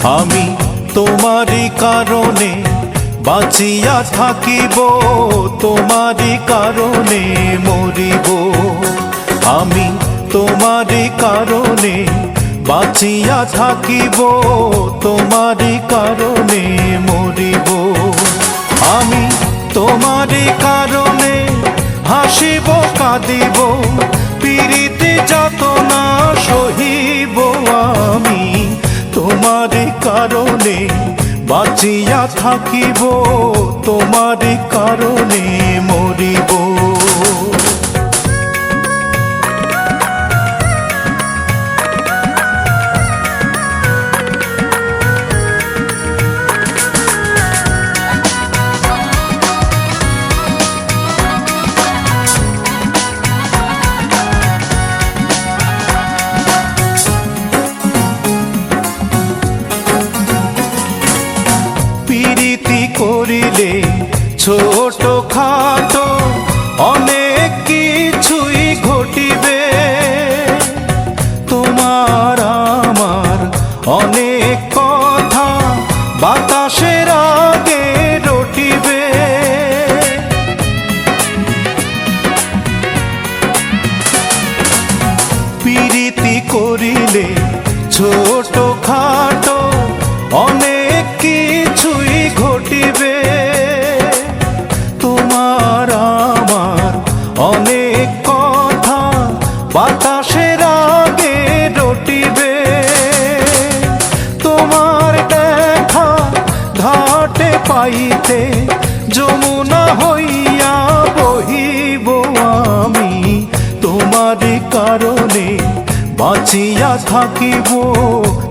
আমি তোমারই কারণে বাঁচিয়া থাকিব, তোমারই কারণে মরিব। আমি তোমারই কারণে বাঁচিয়া থাকিব, তোমারই কারণে মরিব। আমি তোমারই কারণে হাসিব কাঁদিব, পীড়িতে যাতনা সহিব। আমি তোমারই কারণে বাঁচিয়া থাকিব, তোমারই কারণে মরিব। প্রীতি করিলে ছোট খাটো অনেক কিছুই ঘটিবে, তোমার আমার অনেক কথা বাতাসের আগে রটিবে। প্রীতি করিলে ছোট খাটো অনেক কিছুই ঘটিবে, তোমার আমার অনেক কথা বাতাসের আগে রটিবে। তোমার দেখা ঘাটে পাইতে যমুনা হইয়া বহিব। আমি তোমারই কারণে বাঁচিয়া থাকিব,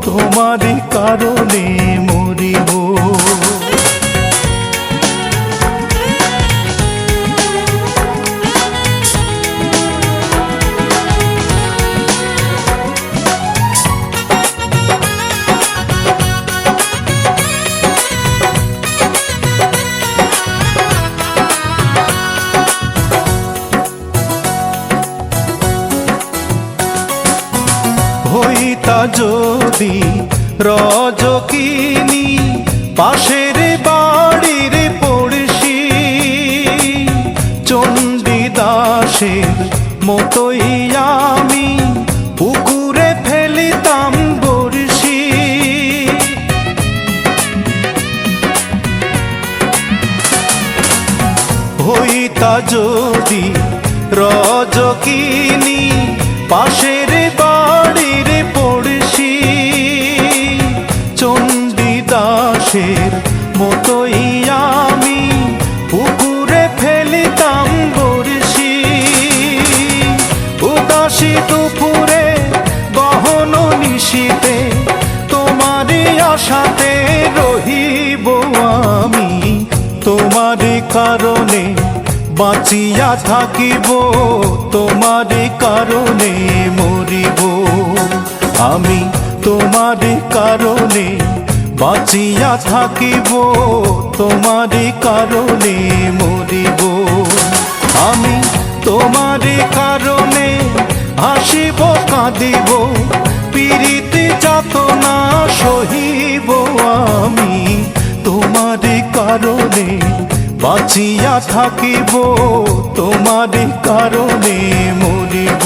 তোমারই কারণে মরিব। হইতা যদি রজকিনী পাশের বাড়ির পড়শি, চণ্ডীদাসের মতোই আমি পুকুরে ফেলিতাম বড়শি। হইতা যদি রজকিনী পাশের বাড়ির পড়শি, চণ্ডীদাসের মতোই আমি পুকুরে ফেলিতাম বড়শি। উদাসী দুপুরে গহন নিশীতে তোমারই আশাতে রহিব। আমি তোমারই কারণে বাঁচিয়া থাকিব, তোমারই কারণে মরিব। আমি তোমারই কারণে বাঁচিয়া থাকিব, তোমারই কারণে মরিব। আমি তোমারই কারণে হাসিব কাঁদিব, পীড়িতে যাতনা সহিব। আমি তোমারই কারণে বাঁচিয়া থাকিব, তোমারই কারণে মরিব।